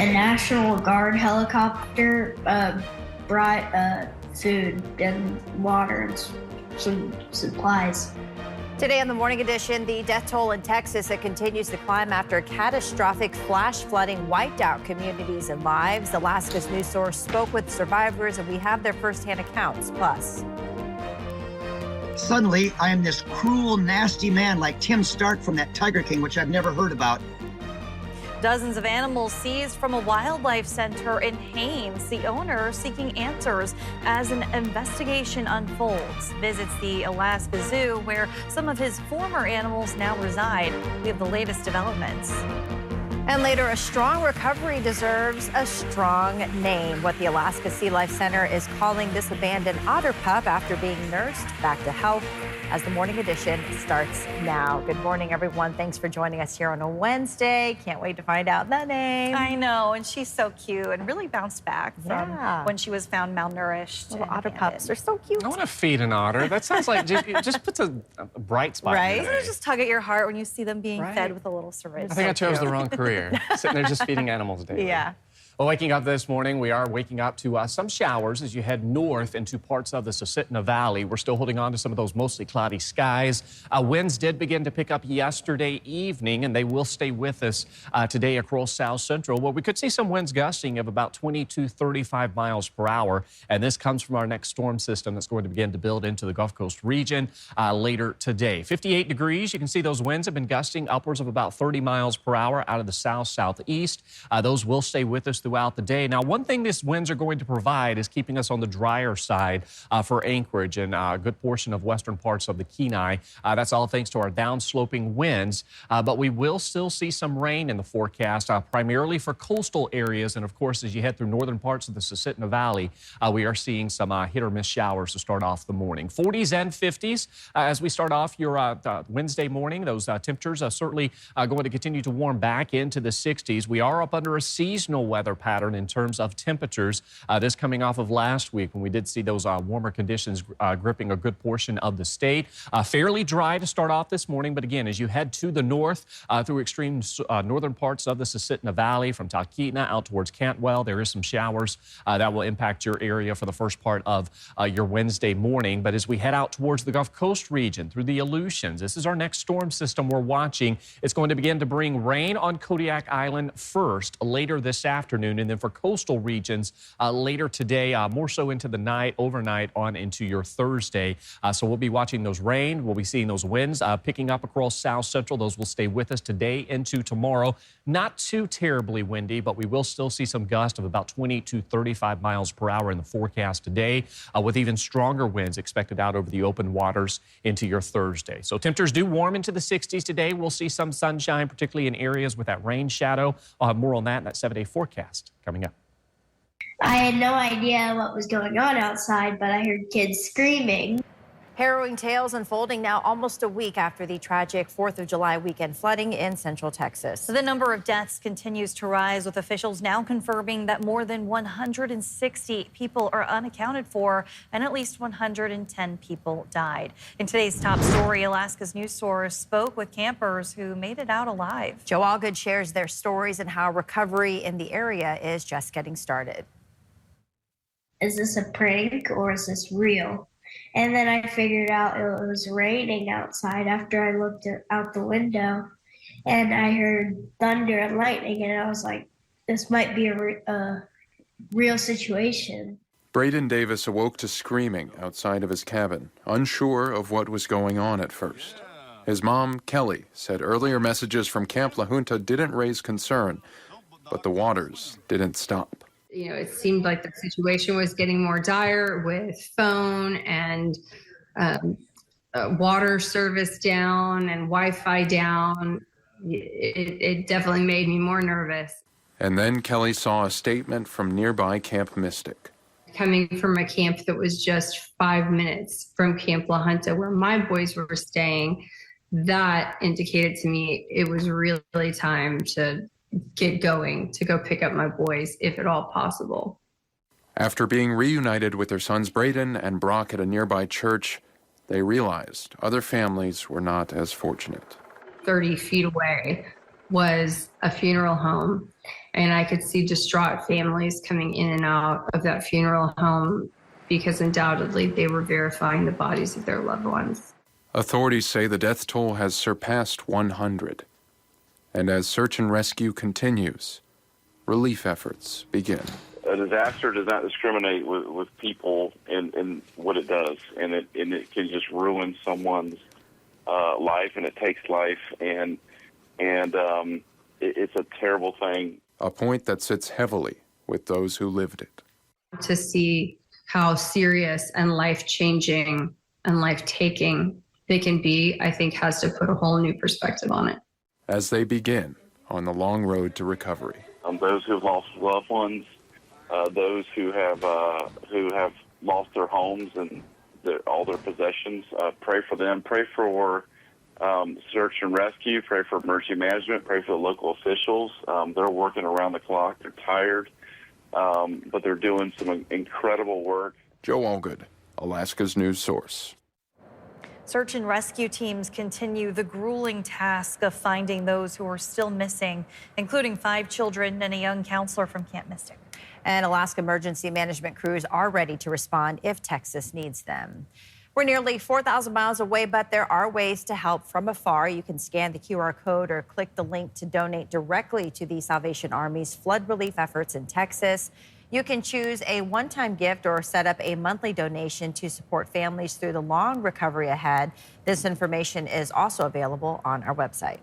A National Guard helicopter brought food and water and some supplies. Today on the Morning Edition, the death toll in Texas, it continues to climb after catastrophic flash flooding wiped out communities and lives. Alaska's news source spoke with survivors, and we have their firsthand accounts. Plus, suddenly, I am this cruel, nasty man like Tim Stark from that Tiger King, which I've never heard about. Dozens of animals seized from a wildlife center in Haines. The owner seeking answers as an investigation unfolds. Visits the Alaska Zoo, where some of his former animals now reside. We have the latest developments. And later, a strong recovery deserves a strong name. What the Alaska Sea Life Center is calling this abandoned otter pup after being nursed back to health, as the Morning Edition starts now. Good morning, everyone. Thanks for joining us here on a Wednesday. Can't wait to find out the name. I know, and she's so cute and really bounced back from when she was found malnourished. Little otter pups are so cute. I want to feed an otter. That sounds like just puts a bright spot. Right? In your day. Just tug at your heart when you see them being fed with a little syringe. I think I chose the wrong career. Sitting there just feeding animals daily. Yeah. Well, waking up this morning, we are waking up to some showers as you head north into parts of the Susitna Valley. We're still holding on to some of those mostly cloudy skies. Winds did begin to pick up yesterday evening, and they will stay with us today across South Central, where we could see some winds gusting of about 20 to 35 miles per hour. And this comes from our next storm system that's going to begin to build into the Gulf Coast region later today. 58 degrees. You can see those winds have been gusting upwards of about 30 miles per hour out of the south-southeast. Those will stay with us throughout the day. Now, one thing these winds are going to provide is keeping us on the drier side for Anchorage and a good portion of western parts of the Kenai. That's all thanks to our downsloping winds. But we will still see some rain in the forecast, primarily for coastal areas. And of course, as you head through northern parts of the Susitna Valley, we are seeing some hit or miss showers to start off the morning. 40s and 50s as we start off your Wednesday morning. Those temperatures are certainly going to continue to warm back into the 60s. We are up under a seasonal weather pattern in terms of temperatures. This coming off of last week when we did see those warmer conditions gripping a good portion of the state. Fairly dry to start off this morning, but again, as you head to the north through extreme northern parts of the Susitna Valley from Talkeetna out towards Cantwell, there is some showers that will impact your area for the first part of your Wednesday morning. But as we head out towards the Gulf Coast region through the Aleutians, this is our next storm system we're watching. It's going to begin to bring rain on Kodiak Island first later this afternoon, and then for coastal regions later today, more so into the night, overnight on into your Thursday. So we'll be watching those rain. We'll be seeing those winds picking up across South Central. Those will stay with us today into tomorrow. Not too terribly windy, but we will still see some gusts of about 20 to 35 miles per hour in the forecast today, with even stronger winds expected out over the open waters into your Thursday. So temperatures do warm into the 60s today. We'll see some sunshine, particularly in areas with that rain shadow. I'll have more on that in that 7-day forecast coming up. I had no idea what was going on outside, but I heard kids screaming. Harrowing tales unfolding now almost a week after the tragic 4th of July weekend flooding in central Texas. The number of deaths continues to rise, with officials now confirming that more than 160 people are unaccounted for and at least 110 people died. In today's top story, Alaska's news source spoke with campers who made it out alive. Joe Allgood shares their stories and how recovery in the area is just getting started. Is this a prank or is this real? And then I figured out it was raining outside after I looked out the window, and I heard thunder and lightning, and I was like, this might be a real situation. Braden Davis awoke to screaming outside of his cabin, unsure of what was going on at first. His mom, Kelly, said earlier messages from Camp La Junta didn't raise concern, but the waters didn't stop. You know, it seemed like the situation was getting more dire with phone and water service down and Wi-Fi down. It definitely made me more nervous. And then Kelly saw a statement from nearby Camp Mystic. Coming from a camp that was just 5 minutes from Camp La Junta, where my boys were staying, that indicated to me it was really time to get going, to go pick up my boys, if at all possible. After being reunited with their sons Braden and Brock at a nearby church, they realized other families were not as fortunate. 30 feet away was a funeral home, And I could see distraught families coming in and out of that funeral home because undoubtedly they were verifying the bodies of their loved ones. Authorities say the death toll has surpassed 100. And as search and rescue continues, relief efforts begin. A disaster does not discriminate with people and what it does, and it can just ruin someone's life, and it takes life, and it's a terrible thing. A point that sits heavily with those who lived it. To see how serious and life-changing and life-taking they can be, I think has to put a whole new perspective on it. As they begin on the long road to recovery. Those who have lost loved ones, those who have lost their homes and all their possessions, pray for them. Pray for search and rescue. Pray for emergency management. Pray for the local officials. They're working around the clock. They're tired, but they're doing some incredible work. Joe Allgood, Alaska's news source. Search and rescue teams continue the grueling task of finding those who are still missing, including 5 children and a young counselor from Camp Mystic. And Alaska emergency management crews are ready to respond if Texas needs them. We're nearly 4,000 miles away, but there are ways to help from afar. You can scan the QR code or click the link to donate directly to the Salvation Army's flood relief efforts in Texas. You can choose a one-time gift or set up a monthly donation to support families through the long recovery ahead. This information is also available on our website.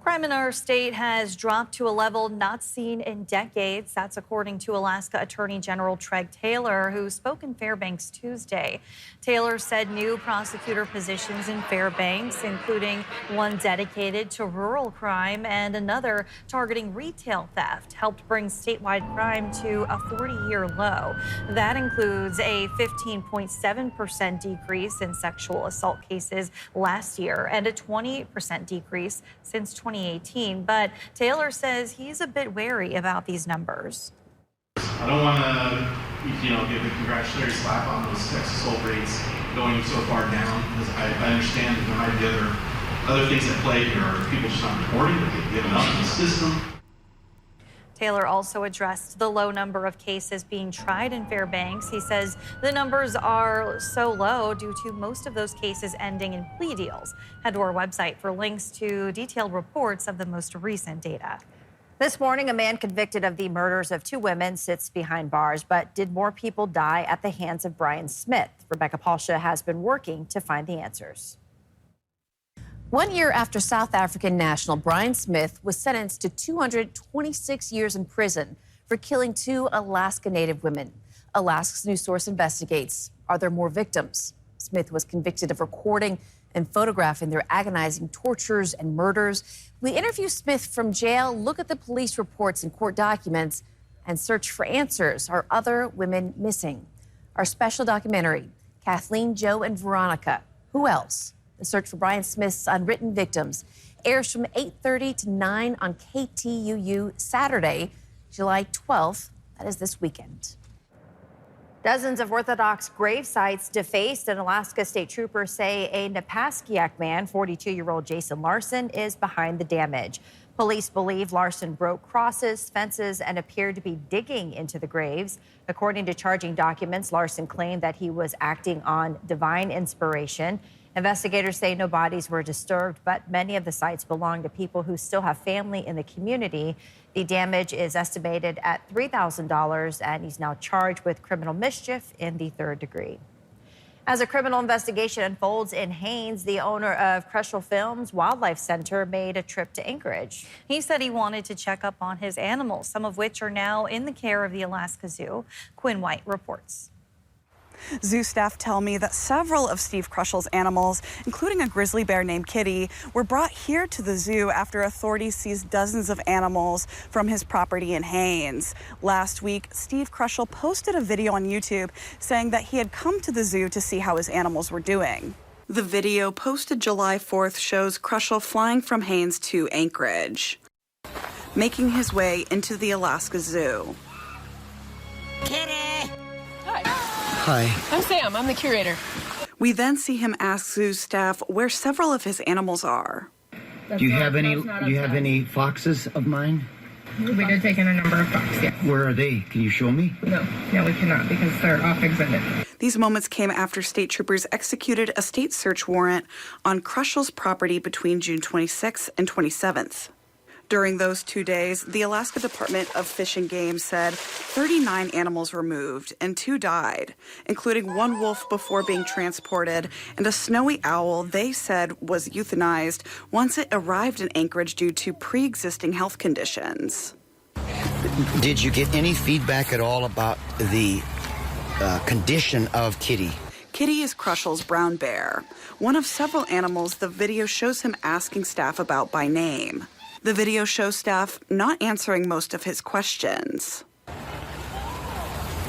Crime in our state has dropped to a level not seen in decades. That's according to Alaska Attorney General Treg Taylor, who spoke in Fairbanks Tuesday. Taylor said new prosecutor positions in Fairbanks, including one dedicated to rural crime and another targeting retail theft, helped bring statewide crime to a 40-year low. That includes a 15.7% decrease in sexual assault cases last year and a 28% decrease since 2018. But Taylor says he's a bit wary about these numbers. I don't want to, give a congratulatory slap on those sex assault rates going so far down, because I understand that there might be other things at play here, or people just not reporting, but they've given up in the system. Taylor also addressed the low number of cases being tried in Fairbanks. He says the numbers are so low due to most of those cases ending in plea deals. Head to our website for links to detailed reports of the most recent data. This morning, a man convicted of the murders of 2 women sits behind bars. But did more people die at the hands of Brian Smith? Rebecca Palsha has been working to find the answers. 1 year after South African national Brian Smith was sentenced to 226 years in prison for killing 2 Alaska Native women. Alaska's News Source investigates. Are there more victims? Smith was convicted of recording and photographing their agonizing tortures and murders. We interview Smith from jail, look at the police reports and court documents, and search for answers. Are other women missing? Our special documentary, Kathleen, Joe, and Veronica. Who else? The search for Brian Smith's unwritten victims airs from 8:30 to 9 on KTUU Saturday, July 12th. That is this weekend. Dozens of Orthodox grave sites defaced, and Alaska state troopers say a Napaskiak man, 42-year-old Jason Larson, is behind the damage. Police believe Larson broke crosses, fences, and appeared to be digging into the graves. According to charging documents, Larson claimed that he was acting on divine inspiration. Investigators say no bodies were disturbed, but many of the sites belong to people who still have family in the community. The damage is estimated at $3,000, and he's now charged with criminal mischief in the 3rd degree. As a criminal investigation unfolds in Haines, the owner of Crushel Films Wildlife Center made a trip to Anchorage. He said he wanted to check up on his animals, some of which are now in the care of the Alaska Zoo. Quinn White reports. Zoo staff tell me that several of Steve Crushel's animals, including a grizzly bear named Kitty, were brought here to the zoo after authorities seized dozens of animals from his property in Haines. Last week, Steve Crushel posted a video on YouTube saying that he had come to the zoo to see how his animals were doing. The video posted July 4th shows Crushel flying from Haines to Anchorage, making his way into the Alaska Zoo. Kitty! Hi. I'm Sam. I'm the curator. We then see him ask zoo staff where several of his animals are. Do you have any foxes of mine? We did take in a number of fox, yeah. Where are they? Can you show me? No, we cannot because they're off exhibit. These moments came after state troopers executed a state search warrant on Crushall's property between June 26th and 27th. During those 2 days, the Alaska Department of Fish and Game said 39 animals were moved and 2 died, including 1 wolf before being transported and a snowy owl they said was euthanized once it arrived in Anchorage due to pre-existing health conditions. Did you get any feedback at all about the condition of Kitty? Kitty is Crushall's brown bear, one of several animals the video shows him asking staff about by name. The video shows staff not answering most of his questions.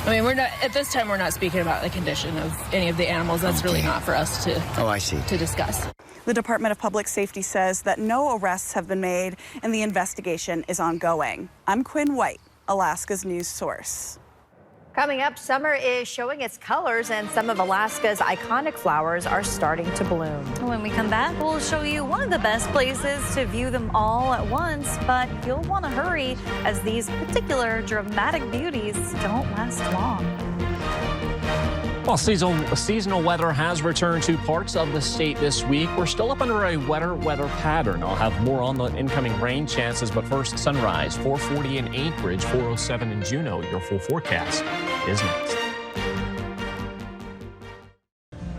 I mean, at this time, we're not speaking about the condition of any of the animals. That's really not for us to discuss. The Department of Public Safety says that no arrests have been made and the investigation is ongoing. I'm Quinn White, Alaska's news source. Coming up, summer is showing its colors and some of Alaska's iconic flowers are starting to bloom. When we come back, we'll show you one of the best places to view them all at once, but you'll want to hurry as these particular dramatic beauties don't last long. Well, seasonal weather has returned to parts of the state this week. We're still up under a wetter weather pattern. I'll have more on the incoming rain chances, but first, sunrise, 4:40 in Anchorage, 4:07 in Juneau. Your full forecast is next.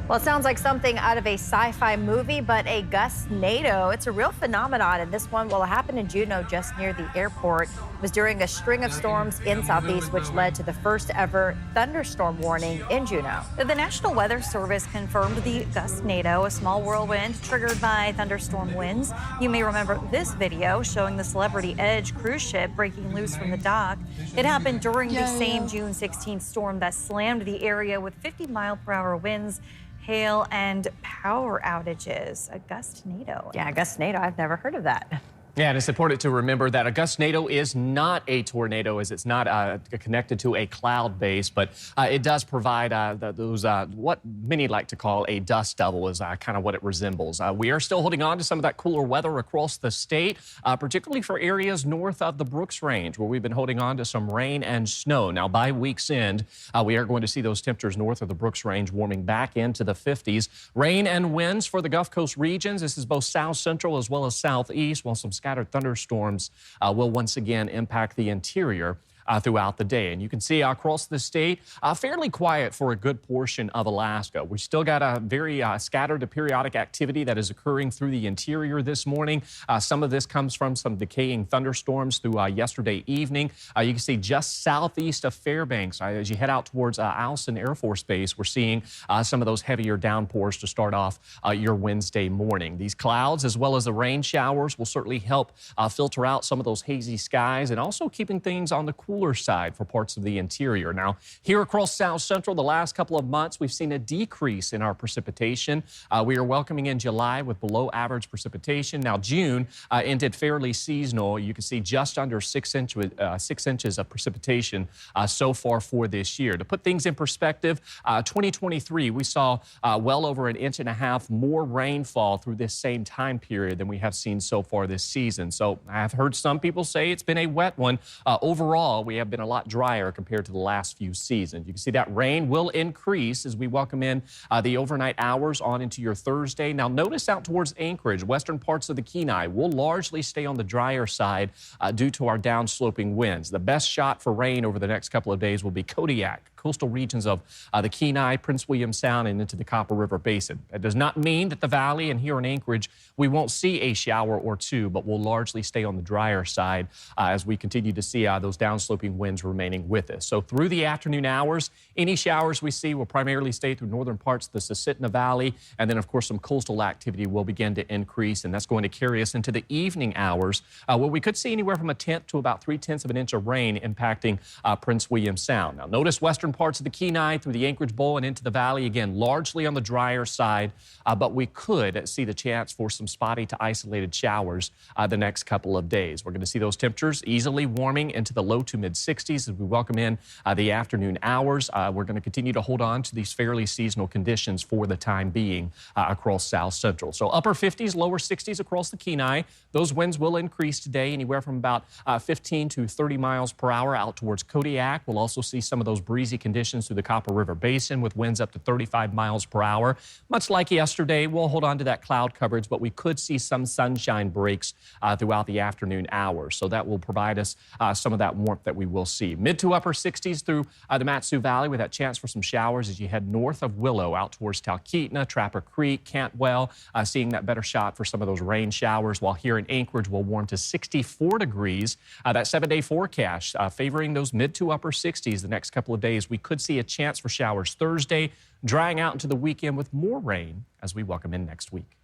Well, it sounds like something out of a sci-fi movie, but a gustnado. It's a real phenomenon, and this one will happen in Juneau just near the airport. It was during a string of storms in Southeast, which led to the first ever thunderstorm warning in Juneau. The National Weather Service confirmed the gustnado, a small whirlwind triggered by thunderstorm winds. You may remember this video showing the Celebrity Edge cruise ship breaking loose from the dock. It happened during the same June 16th storm that slammed the area with 50-mile-per-hour winds, hail, and power outages. A gustnado. Yeah, gustnado. I've never heard of that. Yeah, and it's important to remember that a gustnado is not a tornado, as it's not connected to a cloud base, but it does provide those what many like to call a dust devil is kind of what it resembles. We are still holding on to some of that cooler weather across the state, particularly for areas north of the Brooks Range, where we've been holding on to some rain and snow. Now, by week's end, we are going to see those temperatures north of the Brooks Range warming back into the 50s. Rain and winds for the Gulf Coast regions. This is both south central as well as southeast, while some scattered thunderstorms will once again impact the interior throughout the day. And you can see across the state, fairly quiet for a good portion of Alaska. We still got a very scattered to periodic activity that is occurring through the interior this morning. Some of this comes from some decaying thunderstorms through yesterday evening. You can see just southeast of Fairbanks, as you head out towards Alston Air Force Base, we're seeing some of those heavier downpours to start off your Wednesday morning. These clouds, as well as the rain showers, will certainly help filter out some of those hazy skies and also keeping things on the cooler side for parts of the interior. Now, here across South Central, the last couple of months, we've seen a decrease in our precipitation. We are welcoming in July with below average precipitation. Now, June ended fairly seasonal. You can see just under 6 inches of precipitation so far for this year. To put things in perspective, 2023, we saw well over 1.5 inches more rainfall through this same time period than we have seen so far this season. So I've heard some people say it's been a wet one. Overall, we have been a lot drier compared to the last few seasons. You can see that rain will increase as we welcome in the overnight hours on into your Thursday. Now, notice out towards Anchorage, western parts of the Kenai will largely stay on the drier side due to our downsloping winds. The best shot for rain over the next couple of days will be Kodiak, coastal regions of the Kenai, Prince William Sound, and into the Copper River Basin. That does not mean that the valley and here in Anchorage, we won't see a shower or two, but we'll largely stay on the drier side as we continue to see those downsloping winds remaining with us. So through the afternoon hours, any showers we see will primarily stay through northern parts of the Susitna Valley, and then, of course, some coastal activity will begin to increase, and that's going to carry us into the evening hours, where we could see anywhere from 1/10 to about 3/10 of an inch of rain impacting Prince William Sound. Now, notice western southern parts of the Kenai through the Anchorage Bowl and into the valley. Again, largely on the drier side, but we could see the chance for some spotty to isolated showers the next couple of days. We're going to see those temperatures easily warming into the low to mid 60s as we welcome in the afternoon hours. We're going to continue to hold on to these fairly seasonal conditions for the time being across South Central. So upper 50s, lower 60s across the Kenai. Those winds will increase today, anywhere from about 15 to 30 miles per hour out towards Kodiak. We'll also see some of those breezy conditions through the Copper River Basin with winds up to 35 miles per hour. Much like yesterday, we'll hold on to that cloud coverage, but we could see some sunshine breaks throughout the afternoon hours. So that will provide us some of that warmth that we will see. Mid to upper 60s through the Mat-Su Valley with that chance for some showers as you head north of Willow out towards Talkeetna, Trapper Creek, Cantwell, seeing that better shot for some of those rain showers, while here in Anchorage we'll warm to 64 degrees. That 7-day forecast favoring those mid to upper 60s the next couple of days. We could see a chance for showers Thursday, drying out into the weekend with more rain as we welcome in next week.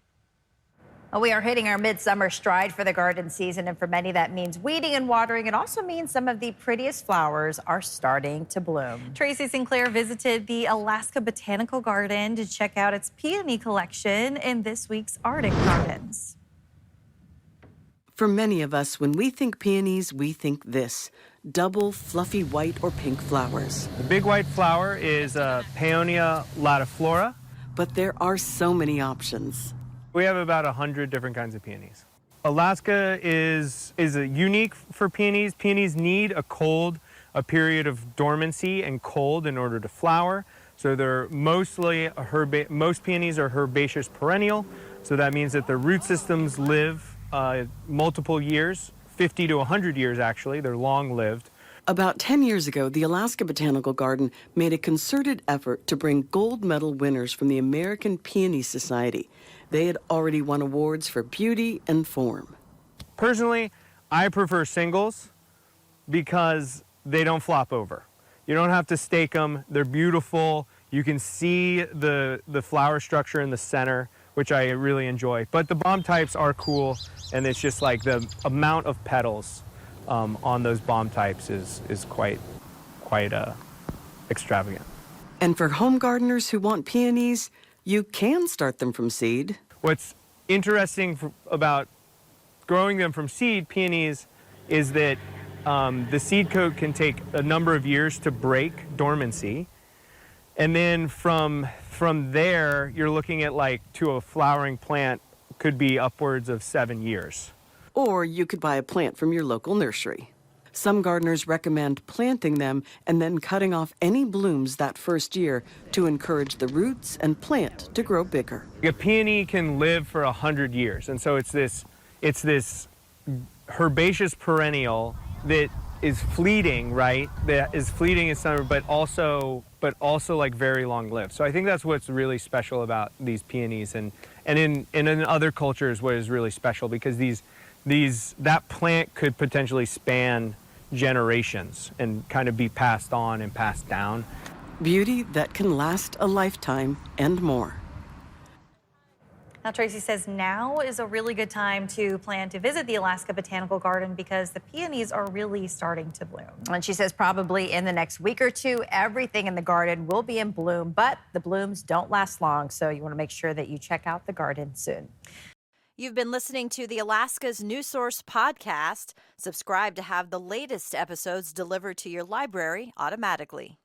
Well, we are hitting our midsummer stride for the garden season, and for many that means weeding and watering. It also means some of the prettiest flowers are starting to bloom. Tracy Sinclair visited the Alaska Botanical Garden to check out its peony collection in this week's Arctic Gardens. For many of us, when we think peonies, we think this: double, fluffy white or pink flowers. The big white flower is Paeonia latiflora. But there are so many options. We have about 100 different kinds of peonies. Alaska is unique for peonies. Peonies need a period of dormancy and cold in order to flower. So they're mostly most peonies are herbaceous perennial. So that means that their root systems live multiple years, 50 to 100 years actually. They're long-lived. About 10 years ago, the Alaska Botanical Garden made a concerted effort to bring gold medal winners from the American Peony Society. They had already won awards for beauty and form. Personally, I prefer singles because they don't flop over. You don't have to stake them. They're beautiful. You can see the flower structure in the center, which I really enjoy. But the bomb types are cool, and it's just like the amount of petals on those bomb types is quite extravagant. And for home gardeners who want peonies, you can start them from seed. What's interesting about growing them from seed, peonies, is that the seed coat can take a number of years to break dormancy. And then from there, you're looking at to a flowering plant could be upwards of 7 years. Or you could buy a plant from your local nursery. Some gardeners recommend planting them and then cutting off any blooms that first year to encourage the roots and plant to grow bigger. A peony can live for 100 years, and so it's this herbaceous perennial that is fleeting, right? That is fleeting in summer, but also very long-lived. So I think that's what's really special about these peonies, and in other cultures, what is really special, because that plant could potentially span generations and kind of be passed on and passed down. Beauty that can last a lifetime and more. Now, Tracy says now is a really good time to plan to visit the Alaska Botanical Garden because the peonies are really starting to bloom. And she says probably in the next week or two, everything in the garden will be in bloom, but the blooms don't last long, so you want to make sure that you check out the garden soon. You've been listening to the Alaska's News Source podcast. Subscribe to have the latest episodes delivered to your library automatically.